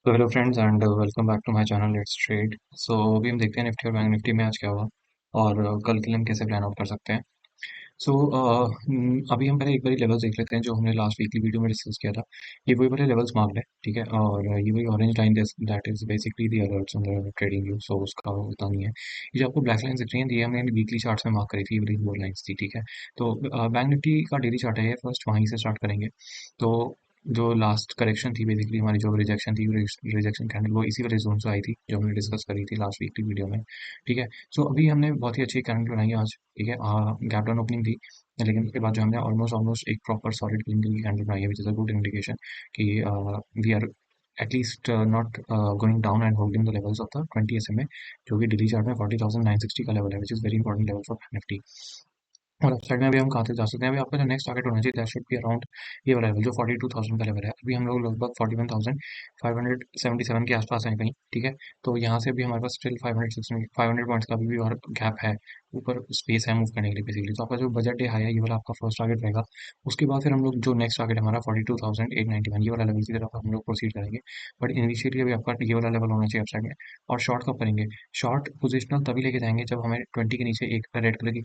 So hello friends and welcome back to my channel let's trade. So अभी हम देखते हैं निफ्टी और बैंक निफ्टी में आज क्या हुआ और कल के लिए हम कैसे प्लान आउट कर सकते हैं। सो अभी हम पहले एक बार लेवल्स देख लेते हैं जो हमने लास्ट वीकली वीडियो में डिस्कस किया था। ये वही वाले लेवल्स मार्क है, ठीक है। और ये वही orange line that is basically the alerts on the TradingView, so उसका उतना नहीं है। ये जो आपको ब्लैक लाइन दिख रही है ये हमने वीकली चार्ट्स में मार्क करी थी, ये वाली दो लाइन्स थी, ठीक है। तो बैंक निफ्टी का डेली चार्ट है ये, फर्स्ट वहीं से स्टार्ट करेंगे। तो जो लास्ट करेक्शन थी बेसिकली हमारी जो रिजेक्शन थी, रिजेक्शन कैंडल वो इसी वाले जोन से आई थी जो हमने डिस्कस करी थी लास्ट वीक की वीडियो में, ठीक है। सो अभी हमने बहुत ही अच्छी कैंडल बनाई आज, ठीक है। गैप डाउन ओपनिंग थी, लेकिन उसके बाद जो हमने ऑलमोस्ट ऑलमोस्ट एक प्रॉपर सॉलिड ग्रीन कलर की कैंडल बनाई है, which is a good indication कि we are at least not going down and holding the levels of the 20 SMA, जो कि डेली चार्ट में 40,960 का लेवल है, which is very important level for Nifty. और अपसाइड में अभी हम कहाँ तक जा सकते हैं, अभी आपका जो नेक्स्ट टारगेट होना चाहिए दैट शुड बी अराउंड ये वाला लेवल जो 42,000 का लेवल है। अभी हम लोग लगभग 41,577 के आसपास हैं कहीं, ठीक है। तो यहाँ से अभी हमारे पास स्टिल 500 पॉइंट्स का अभी भी और गैप है, ऊपर स्पेस है मूव करने के लिए बेसिकली। तो आपका जो बजट डे हाई है ये वाला आपका फर्स्ट टारगेट रहेगा। उसके बाद फिर हम लोग जो नेक्स्ट टारगेट हमारा 42,891 ये वाला लेवल की तरफ हम लोग प्रोसीड करेंगे। बट इनिशियली अभी आपका ये वाला लेवल होना चाहिए अपसाइड में। और शॉर्ट कब करेंगे? शॉर्ट पोजिशनल तभी लेके जाएंगे जब हमें 20 के नीचे एक रेड कलर की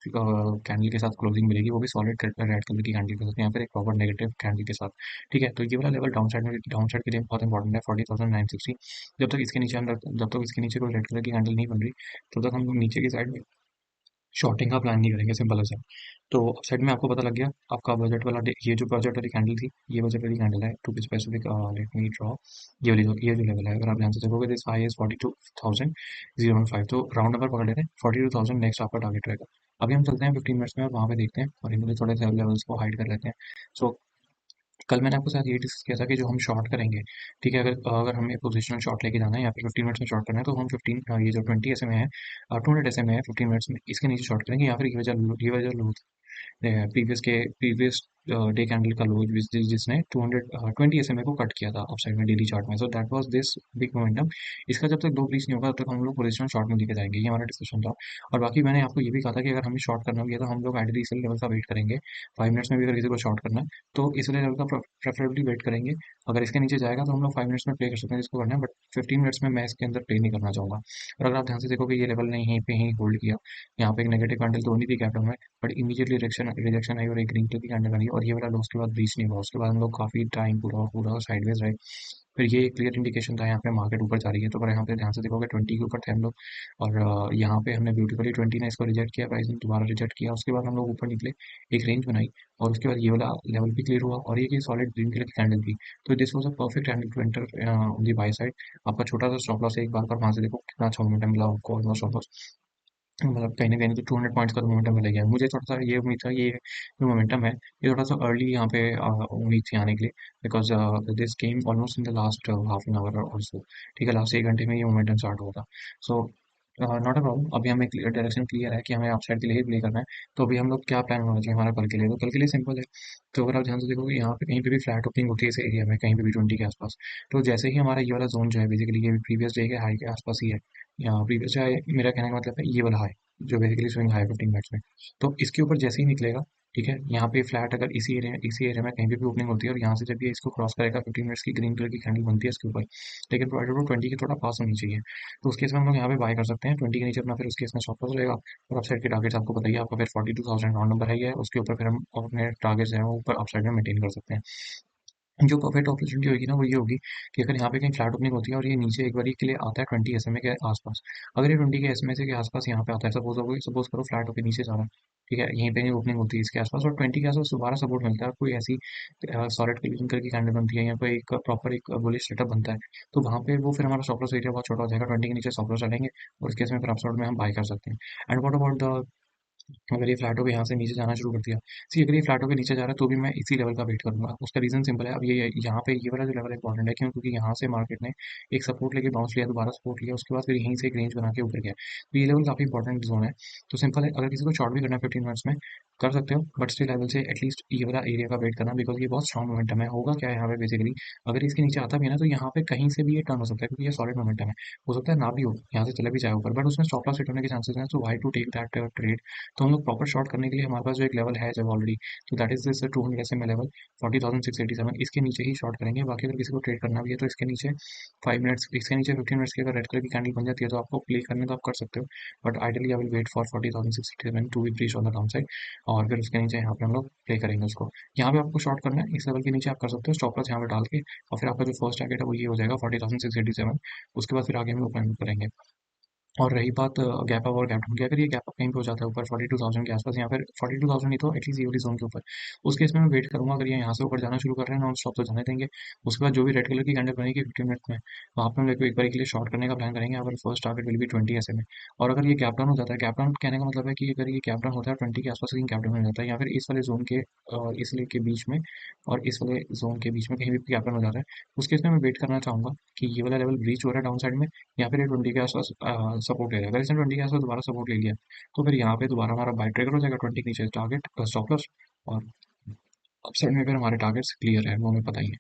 कैंडल के साथ क्लोजिंग मिलेगी, वो भी सॉलिड रेड कलर की कैंडल के साथ, यहाँ पर एक प्रॉपर नेगेटिव कैंडल के साथ, ठीक है। तो ये वाला लेवल डाउन साइड के लिए बहुत इंपॉर्टेंट है, 40,960। जब तक इसके नीचे कोई रेड कलर की कैंडल नहीं बन रही तब तक हम लोग नीचे की साइड में शॉर्टिंग का प्लान नहीं करेंगे, सिंपल है सर। तो साइड में आपको पता लग गया आपका बजट वाला ये जो बजट वाली कैंडल थी ये बजट वाली कैंडल है, to be specific let me draw. ये जो लेवल है, अगर आप ध्यान से देखोगे दिस हाई इज 42,015, तो राउंड नंबर पकड़ लेते हैं 42,000 नेक्स्ट आपका टारगेट रहेगा। अभी हम चलते हैं 15 मिनट्स में और वहाँ पे देखते हैं और इनमें थोड़े से लेवल्स को हाइड कर लेते हैं। सो कल मैंने आपके साथ ये डिस्कस किया था कि जो हम शॉर्ट करेंगे, ठीक है, अगर अगर हमें पोजिशनल शॉर्ट लेके जाना है या फिर 15 मिनट्स में शॉर्ट करना है तो हम 15 ये जो 20 SMA है, 200 SMA है, 15 मिनट्स में इसके नीचे शॉर्ट करेंगे या फिर ये वजह प्रीवियस डे कैंडल का लो जिसने 220 SMA को कट किया था अपसाइड में डेली चार्ट में, so that was this big momentum. इसका जब तक दो ब्रीच नहीं होगा तब तक हम लोग पोजिशनल शॉर्ट में लेके जाएंगे, ये हमारा डिस्कशन था। और बाकी मैंने आपको ये भी कहा था कि अगर हमें शॉर्ट करना भी है तो हम लोग आइडियली इस लेवल का वेट करेंगे। 5 मिनट्स में भी अगर किसी को शॉर्ट करना है तो इस वाले लेवल का प्रेफरेबली वेट करेंगे। अगर इसके नीचे जाएगा तो हम लोग 5 मिनट्स में प्ले कर सकते हैं जिसको करना है, बट 15 मिनट्स में मैं इसके अंदर प्ले नहीं करना चाहूँगा। और अगर आप ध्यान से देखोगे ये लेवल ने यहीं पे ही होल्ड किया, यहाँ पे एक नेगेटिव कैंडल तो नहीं थी कैप डाउन में, बट इमीडिएटली रिजेक्शन आई और एक ग्रीन कलर की कैंडल आई और ये वाला लो उसके बाद ब्रीच नहीं हुआ। उसके बाद हम लोग काफ़ी टाइम पूरा पूरा साइडवेज रहे। फिर ये क्लियर इंडिकेशन था यहाँ पे मार्केट ऊपर जा रही है, तो अगर यहाँ पे ध्यान से देखोगे 20 के ऊपर थे हम लोग और यहाँ पे हमने ब्यूटीफुली 20 ने इसको रिजेक्ट किया, प्राइस ने दोबारा रिजेक्ट किया, उसके बाद हम लोग ऊपर निकले, एक रेंज बनाई और उसके बाद ये वाला लेवल भी क्लियर हुआ और ये सॉलिड ग्रीन कलर की कैंडल थी। तो this was a perfect candle to enter on the buy side. आपका छोटा सा स्टॉप लॉस है, एक बार पर वहाँ से देखो कितना अच्छा मोमेंटम मिला आपको, ऑलमोस्ट मतलब कहीं न कहीं तो 200 पॉइंट्स का तो मोमेंटम मिल गया। मुझे थोड़ा-सा ये उम्मीद था ये जो मोमेंटम है, ये थोड़ा-सा अर्ली यहाँ पे उम्मीद थी आने के लिए, because this came almost in the last half an hour और सो, ठीक है, लास्ट 1 घंटे में ये मोमेंटम स्टार्ट हुआ था। सो नॉट अ प्रॉब्लम, अभी हमें क्लियर डायरेक्शन क्लियर है कि हमें अपसाइड के लिए ही प्ले करना है। तो अभी हम लोग क्या प्लान होना चाहिए हमारा कल के लिए? तो कल के लिए सिंपल है। तो अगर आप ध्यान से देखोगे यहाँ पे कहीं पे भी फ्लैट ओपनिंग होती है इस एरिया में, कहीं पे भी 20 के आस-पास। तो जैसे ही हमारा ये वाला ज़ोन जो है बेसिकली ये प्रीवियस डे के हाई के आस-पास ही है। या प्रीवियस हाई मेरा कहने का मतलब है ये वाला हाई जो बेसिकली स्विंग हाई 15 मिनट्स में। तो इसके ऊपर जैसे ही निकलेगा, ठीक है, यहाँ पे फ्लैट अगर इसी एरिया में कहीं पे भी ओपनिंग होती है और यहाँ से जब ये इसको क्रॉस करेगा 15 मिनट्स की ग्रीन कलर की कैंडल बनती है इसके ऊपर, लेकिन प्रोवाइडेड वो 20 के थोड़ा पास होनी चाहिए। तो उस केस में हम लोग यहाँ पे बाय कर सकते हैं 20 के नीचे अपना, फिर उस केस में स्टॉप लॉस रहेगा और अपसाइड के टारगेट्स आपको बताइए, आपका फिर 42,000 राउंड नंबर है ही है, उसके ऊपर फिर हम अपने टारगेट्स हैं वो ऊपर अपसाइड में मेंटेन कर सकते हैं। जो परफेक्ट अपॉर्चुनिटी होगी ना वो ये होगी कि अगर यहाँ पे कहीं फ्लैट ओपनिंग होती है और ये नीचे एक बारी के लिए आता है 20 SMA के आसपास, अगर ये 20 के SMA से के आसपास यहाँ पे आता है, सपोज करो फ्लैट होकर नीचे जा रहा है, ठीक है, यहीं पे ही ओपनिंग होती है इसके आसपास और 20 के आसपास दोबारा सपोर्ट मिलता है, कोई ऐसी सॉलिड क्लोजिंग करके कैंडल बनती है, यहाँ पे एक प्रॉपर एक बुलिश सेटअप बनता है, तो वहाँ पे वो फिर हमारा स्टॉप लॉस एरिया बहुत छोटा हो जाएगा, 20 के नीचे स्टॉप लॉस डालेंगे और इस केस में फिर अपसाइड में हम बाय कर सकते हैं। एंड व्हाट अबाउट द अगर ये फ्लैट होके यहाँ से नीचे जाना शुरू कर दिया, सी अगर ये फ्लैट होके नीचे जा रहा है तो भी मैं इसी लेवल का वेट करूंगा। उसका रीज़न सिंपल है, अब ये यहाँ पे ये वाला जो लेवल इंपॉर्टेंट है, क्यों? क्योंकि यहाँ से मार्केट ने एक सपोर्ट लेके बाउंस लिया, दोबारा सपोर्ट लिया, उसके बाद फिर यहीं से एक रेंज बना के ऊपर गया, तो ये लेवल काफ़ी इंपॉर्टेंट जोन है। तो सिंपल है, अगर किसी को शॉर्ट भी करना है 15 मिनट्स में, कर सकते हो, but still I will say at least ये वाला एरिया का वेट करना, बिकॉज़ ये बहुत स्ट्रॉन्ग मोमेंटम है। होगा क्या है यहाँ पे बेसिकली, अगर इसके नीचे आता भी है ना, तो यहाँ पे कहीं से भी ये टर्न हो सकता है, क्योंकि ये सॉलिड मोमेंटम है। हो सकता है ना भी हो, यहाँ से चला भी जाए ऊपर, बट उसमें स्टॉप लॉस हिट होने के चांसेस हैं, so why to take that trade. तो हम लोग प्रॉपर शॉर्ट करने के लिए हमारे पास जो एक लेवल है जब ऑलरेडी, तो that is this 200 SMA level 40,687, इसके नीचे ही शॉर्ट करेंगे। बाकी अगर किसी को ट्रेड करना भी है तो इसके नीचे 5 मिनट्स, इसके नीचे 15 मिनट्स की अगर रेड कलर की कैंडल बन जाती है तो आपको प्ले करने तो आप कर सकते हो, but ideally I will wait for 40,687 to be breach on the down side, और फिर उसके नीचे यहाँ पे हम लोग प्ले करेंगे उसको। यहाँ पे आपको शॉर्ट करना है, इस लेवल के नीचे आप कर सकते हो स्टॉप लॉस यहाँ पे डाल के, और फिर आपका जो फर्स्ट टारगेट है वो ये हो जाएगा 40,687। उसके बाद फिर आगे हम लोग फाइनल करेंगे। और रही बात गैप अप और गैप डाउन की, अगर ये गैप अप कहीं पे हो जाता है ऊपर 42,000 के आसपास, या फिर 42,000 नहीं तो एटलीस्ट ये वाली जोन के ऊपर, उस केस में मैं वेट करूंगा। अगर ये यहाँ से ऊपर जाना शुरू कर रहे हैं नॉन स्टॉप तो जाने देंगे। उसके बाद जो भी रेड कलर की कैंडल बनेगी 15 मिनट में, वहाँ पे हम लोग एक बार के लिए शॉर्ट करने का प्लान करेंगे। अगर फर्स्ट टारगेट विल बी 20 ऐसे में। और अगर ये गैप डाउन हो जाता है, गैप डाउन कहने का मतलब है कि अगर ये गैप डाउन होता है 20 के आसपास कहीं गैप डाउन हो जाता है, या फिर इस वाले जोन के इस लेग के बीच में और इस वाले जोन के बीच में कहीं भी गैप डाउन हो जाता है, उस केस में मैं वेट करना चाहूंगा कि ये वाला लेवल ब्रीच हो रहा है डाउन साइड में, या फिर ये 20 के आसपास सपोर्ट ले रहा है। अगर इसने 20 के आसपास दोबारा सपोर्ट ले लिया, तो फिर यहाँ पे दोबारा हमारा बाय ट्रिगर हो जाएगा 20 के नीचे टारगेट स्टॉप लॉस, और अपसाइड में फिर हमारे टारगेट्स क्लियर है, वो हमें पता ही है।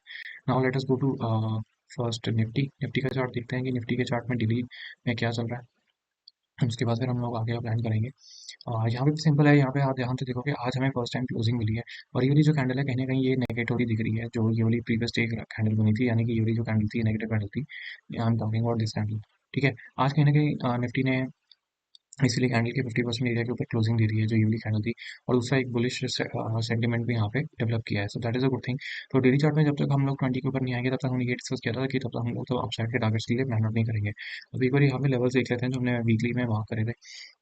Now let us go to first Nifty. Nifty का चार्ट देखते हैं कि निफ्टी के चार्ट में दिल्ली में क्या चल रहा है, उसके बाद फिर हम लोग आगे का प्लान करेंगे। यहाँ पे भी सिंपल है, यहाँ पे आप ध्यान से देखोगे आज हमें फर्स्ट टाइम क्लोजिंग मिली है, और ये वाली जो कैंडल है कहीं ना कहीं ये नेगेटिव दिख रही है, जो ये वाली प्रीवियस डे कैंडल बनी थी, यानी कि ये वाली जो कैंडल थी नेगेटिव कैंडल थी। I am talking about this candle. ठीक है, आज कहीं ना कहीं निफ्टी ने इसीलिए कैंडल के 50% एरिया के ऊपर क्लोजिंग दे रही है जो यूली कैंडल थी, और दूसरा एक बुलिश सेंटीमेंट भी यहाँ पे डेवलप किया है, so that is a good thing. तो डेली चार्ट में जब तक हम लोग 20 के ऊपर नहीं आएंगे, तब तक हमने ये डिस्कस किया था कि तब तक हम लोग तो अपसाइड के टारगेट्स के लिए प्लान आउट नहीं करेंगे। अब एक बार यहाँ पे लेवल्स देख लेते हैं जो हमने वीकली में वहाँ करे थे।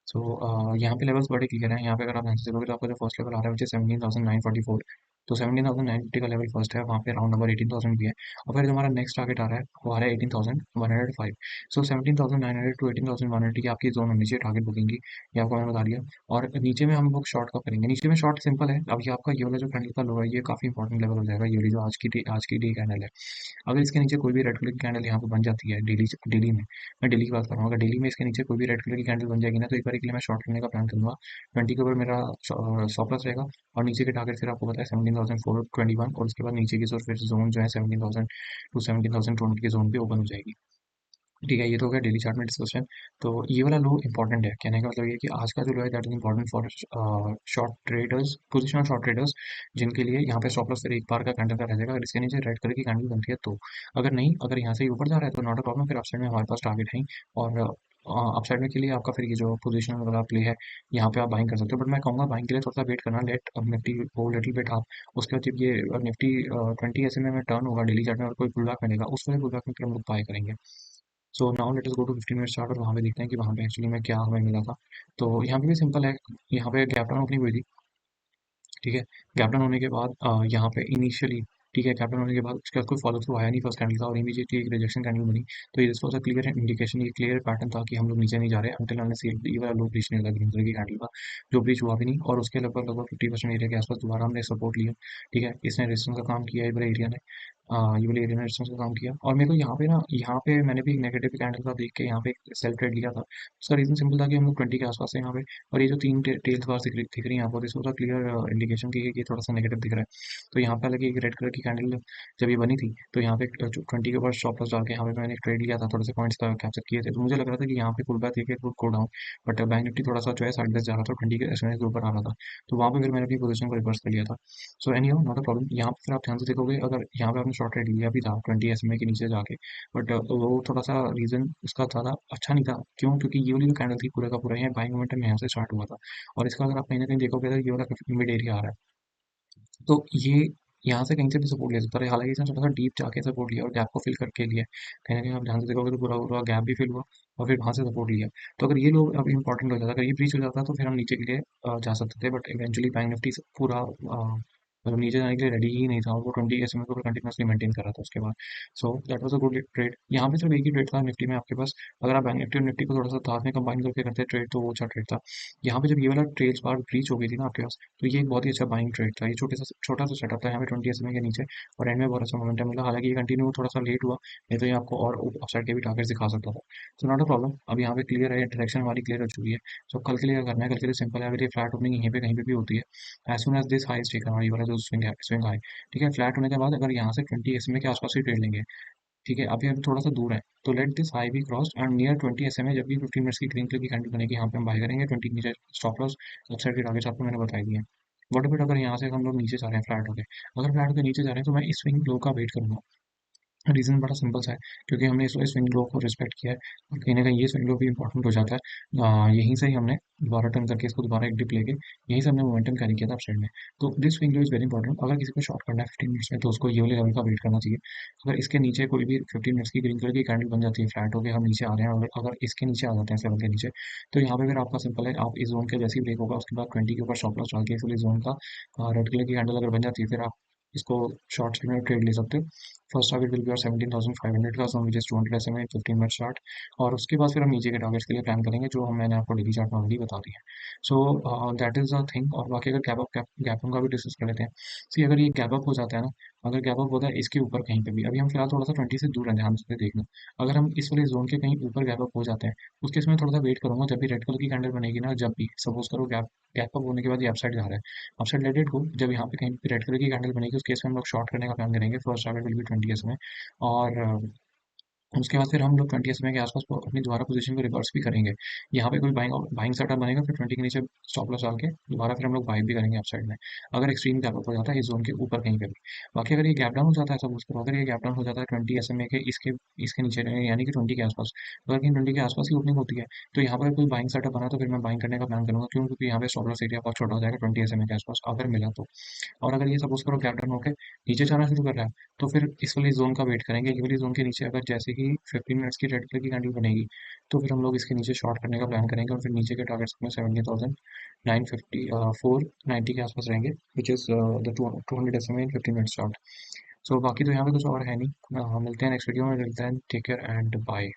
सो यहाँ पे लेवल्स बड़े क्लियर हैं। यहाँ पे अगर आप ध्यान से देखोगे तो आपका जो फर्स्ट लेवल आ रहा है वो 17,944, तो 17,950 का लेवल फर्स्ट है, वहाँ पे राउंड नंबर 18,000 भी है। और फिर जो हमारा नेक्स्ट टारगेट आ रहा है वो आ रहा है 18,105। सो 17,900 टू 18,180 की आपकी जोन होनी चाहिए टारगेट बुकिंग की, ये आपको मैंने बता दिया। और नीचे में हम लोग शॉर्ट कब करेंगे, नीचे में शॉर्ट सिंपल है, अभी आपका ये वाला जो कैंडल का लो है ये काफी इंपॉर्टेंट लेवल हो जाएगा, ये वाली जो आज की डे कैंडल है। अगर इसके नीचे कोई भी रेड कलर की कैंडल यहाँ पे बन जाती है डेली डेली में, मैं डेली की बात कर रहा हूँ, अगर डेली में इसके नीचे कोई भी रेड कलर की कैंडल बन जाएगी ना, तो एक बार के लिए मैं शॉर्ट करने का प्लान करूंगा। 20 के ऊपर मेरा स्टॉप लॉस रहेगा, और नीचे के टारगेट फिर आपको पता है 17,421, और उसके बाद नीचे की फिर जोन जो है 17,000 टू 17,200 की जोन भी ओपन हो जाएगी। ठीक है, ये तो हो गया डेली चार्ट में डिस्कशन। तो ये वाला लो इंपॉर्टेंट है, कहने का मतलब ये है कि आज का जो लो है that is important for short traders, positional short traders, जिनके लिए यहाँ पे स्टॉप लॉस फिर एक बार का कैंडल का रह जाएगा, अगर इसके नीचे रेड कलर की कैंडल बनती है तो। अगर नहीं, अगर यहाँ से ऊपर जा रहा है तो नॉट अ प्रॉब्लम, फिर अपसाइड में हमारे पास टारगेट है ही। और अपसाइड में के लिए आपका फिर ये जो पोजिशन वाला प्ले है, यहाँ पे आप बाइंग कर सकते हो, बट मैं कहूँगा बाइंग के लिए थोड़ा सा वेट करना, लेट अब निफ्टी हो लिटिल बिट आप। उसके बाद जब ये निफ्टी 20 ऐसे में टर्न होगा डेली चार्ट में और कोई पुल बैक मिलेगा, उस वाले पुल बैक में फिर हम लोग बाय करेंगे। So now let us go to 15 minute chart, और वहाँ पे देखते हैं कि वहाँ पे एक्चुअली में क्या हमें मिला था। तो यहाँ पे भी सिंपल है, यहाँ पे गैप डाउन ओपनिंग हुई थी। ठीक है, गैप डाउन होने के बाद यहाँ पे इनिशियली, ठीक है, गैप डाउन होने के बाद उसके बाद कोई फॉलो थ्रू आया नहीं फर्स्ट कैंडल का, और इमीडिएटली एक रिजेक्शन कैंडल बनी। तो ये this was a clear indication, ये क्लियर पैटर्न था कि हम लोग नीचे नहीं जा रहे अंटिल अनलेस ये वाला लो ब्रीच नहीं लगा ग्रीन कलर की कैंडल का, जो ब्रीच हुआ भी नहीं, और उसके लगभग लगभग 50% एरिया के आसपास दोबारा हमने सपोर्ट लिया। ठीक है, इसने रेजिस्टेंस का काम किया, ये वाले एरिया ने ये वाले एरिया ने रेजिस्टेंस का काम किया, और मेरे को यहाँ पे ना, यहाँ पे मैंने भी एक नेगेटिव कैंडल का देख के यहाँ पे एक सेल ट्रेड लिया था। उसका रीजन सिंपल था कि हम लोग 20 के आसपास है यहाँ पे, और ये जो तीन टेल्स बार दिख रही है आपको, this was a clear indication की ये थोड़ा सा नेगेटिव दिख रहा है। तो यहाँ पे हालांकि एक रेड कलर की कैंडल जब ये बनी थी, तो यहाँ पे 20 के ऊपर स्टॉप लॉस डाल के यहाँ पे मैंने एक ट्रेड लिया था, थोड़े से पॉइंट्स कैप्चर किए थे, तो मुझे लग रहा था कि यहाँ पे पुल बैक देके go down, but bank Nifty थोड़ा सा जो है साइड जा रहा था, 20 के एसएमएस के ऊपर आ रहा था, तो वहाँ पे फिर मैंने अपनी पोजीशन को रिवर्स कर लिया था। So any not a problem. यहाँ पे फिर आप ध्यान से देखोगे, अगर यहाँ पे आपने शॉर्ट ट्रेड लिया भी था 20 एसएमए के नीचे जाके, बट वो थोड़ा सा रीजन उसका ज़्यादा अच्छा नहीं था, क्यों, क्योंकि ये वाली जो कैंडल थी पूरा का पूरा यहाँ बाइंग मोमेंटम यहाँ से स्टार्ट हुआ था, और इसका अगर आप कहीं ना कहीं देखोगे तो ये वाला मिड एरिया आ रहा है, तो ये यहाँ से कहीं से भी सपोर्ट ले सकता है, हालांकि इसने थोड़ा सा डीप जाके सपोर्ट लिया और गैप को फिल करके लिया। कहीं ना कहीं आप ध्यान से देखोगे तो पूरा पूरा गैप भी फिल हुआ, और फिर वहां से सपोर्ट लिया। तो अगर ये लोग अब इंपॉर्टेंट हो जाता, अगर ये ब्रीच हो जाता तो फिर हम नीचे के लिए जा सकते थे, बट इवेंचुअली बैंक निफ्टी पूरा मतलब नीचे जाने के लिए रेडी ही नहीं था, और वो 20 SMA को कंटिन्यूसली मेंटेन कर रहा था उसके बाद। So that was a good trade. यहाँ पे सिर्फ एक ही ट्रेड था निफ्टी में आपके पास, अगर आप बैंक निफ्टी और निफ्टी को थोड़ा सा साथ में कंबाइन करके करते ट्रेड तो वो अच्छा ट्रेड था। यहाँ पे जब ये वाला ट्रेड बार ब्रीच हो गई थी ना आपके पास, तो ये एक बहुत ही अच्छा बाइंग ट्रेड था। ये छोटा सा सेटअप था यहाँ पे 20 SMA के नीचे, और एंड में बहुत अच्छा मोमेंटम मिला। हालांकि ये कंटिन्यू थोड़ा सा लेट हुआ, नहीं तो ये आपको और अपसाइड के भी टारगेट दिखा सकता था। तो नॉट अ प्रॉब्लम, अब यहाँ पे क्लियर है, डायरेक्शन हमारी क्लियर हो चुकी है। तो कल के लिए क्या करना है, कल के लिए सिंपल है, अगर ये फ्लैट ओपनिंग यहीं पे कहीं पे भी होती है, as soon as this high is taken, और ये वाला जो स्विंग है, स्विंग हाई, ठीक है, फ्लैट होने के बाद अगर यहाँ से 20 SMA के आसपास ही ट्रेड लेंगे, ठीक है, अभी अभी थोड़ा सा दूर है, तो let this high B crossed and near 20 SMA, जब भी 15 मिनट्स की ग्रीन कलर की कैंडल बनेगी, यहाँ पे हम बाय करेंगे। 20 नीचे स्टॉप लॉस, अपसाइड के टारगेट्स आपको मैंने बताई दिए हैं। वट अबाउट अगर यहाँ से हम लोग नीचे जा रहे हैं फ्लैट होके, अगर फ्लैट होके नीचे जा रहे हैं तो मैं इस स्विंग लो का वेट करूंगा। रीज़न बड़ा सिंपल सा है, क्योंकि हमने इस स्विंग लो को रिस्पेक्ट किया है, और कहीं ना कहीं ये स्विंग लो भी इंपॉर्टेंट हो जाता है। यहीं से ही हमने दोबारा टर्न करके इसको दोबारा एक डिप लेके यहीं से हमने मोमेंटम कैरी किया था अपसाइड में। तो this swing low is very important. अगर किसी को शॉर्ट करना है 15 मिनट्स में, तो उसको ये वाले लेवल का वेट करना चाहिए। अगर इसके नीचे कोई भी 15 मिनट्स की ग्रीन कलर की कैंडल बन जाती है, फ्लैट होकर हम नीचे आ रहे हैं, और अगर इसके नीचे आ जाते हैं इस लेवल के नीचे, तो यहाँ पे फिर आपका सिंपल है, आप इस जोन के जैसे ही ब्रेक होगा उसके बाद 20 के ऊपर स्टॉप लॉस डाल के इसलिए जोन का रेड कलर की कैंडल अगर बन जाती है, फिर आप इसको शॉर्ट स्क्रीन में ट्रेड ले सकते हो। फर्स्ट टारगेट विल बी और 17,500 का, so which is 200 SMA 15 minute chart. और उसके बाद फिर हम नीचे के टारगेट्स के लिए प्लान करेंगे, जो हम मैंने आपको डेली चार्ट में ऑलरेडी बता दी है। So that is the thing. और बाकी अगर गैप अप का भी डिस्कस कर लेते हैं। सी अगर ये गैप अप हो जाता है ना, अगर गैप अप होता है इसके ऊपर कहीं पे भी, अभी हम फिलहाल थोड़ा सा 20 से दूर हैं, ध्यान से देखना। अगर हम इस वाले जोन के कहीं ऊपर गैप अप हो जाते हैं, उसके इसमें थोड़ा सा वेट करूंगा, जब भी रेड कलर की कैंडल बनेगी ना, जब भी सपोज करो गैप गैप अप होने के बाद ये अपसाइड जा रहा है, अपसाइड लेट इट गो, जब यहाँ पे कहीं पे रेड कलर की कैंडल बनेगी उस केस में हम लोग शॉर्ट करने का प्लान करेंगे। First target will be 20 SMA। और उसके बाद फिर हम लोग 20 SMA के आसपास अपनी दोबारा पोजीशन को रिवर्स भी करेंगे। यहाँ पे कोई बाइंग बाइंग सेटअप बनेगा, फिर 20 के नीचे स्टॉप लॉस डाल के दोबारा फिर हम लोग बाई भी करेंगे अप साइड में, अगर एक्सट्रीम गैप अप हो जाता है इस जोन के ऊपर कहीं पे भी। बाकी अगर ये गैप डाउन हो जाता है, सपोज करो अगर ये गैप डाउन हो जाता है 20 SMA के इसके इसके नीचे, यानी कि 20 के आसपास, अगर कहीं 20 के आसपास ही ओपनिंग होती है, तो यहाँ पर कोई बाइंग सेटअप बना तो फिर मैं बाइंग करने का प्लान करूंगा। क्यों? क्योंकि यहाँ पे स्टॉप लॉस एरिया बहुत छोटा हो जाएगा 20 SMA के आसपास अगर मिला तो। और अगर ये सपोज करो गैप डाउन होकर नीचे जाना शुरू कर रहा है, तो फिर इस वाली जोन का वेट करेंगे। ये वाली जोन के नीचे अगर जैसे ही 15 मिनट्स की रेड कलर की कैंडल बनेगी, तो फिर हम लोग इसके नीचे शॉर्ट करने का प्लान करेंगे, और फिर नीचे के टारगेट्स में 17,950 490 के आसपास रहेंगे, which is the 200 SMA in 15 minutes short. So बाकी तो यहाँ पे कुछ और है नहीं। मिलते हैं नेक्स्ट वीडियो में, टेक केयर एंड बाय।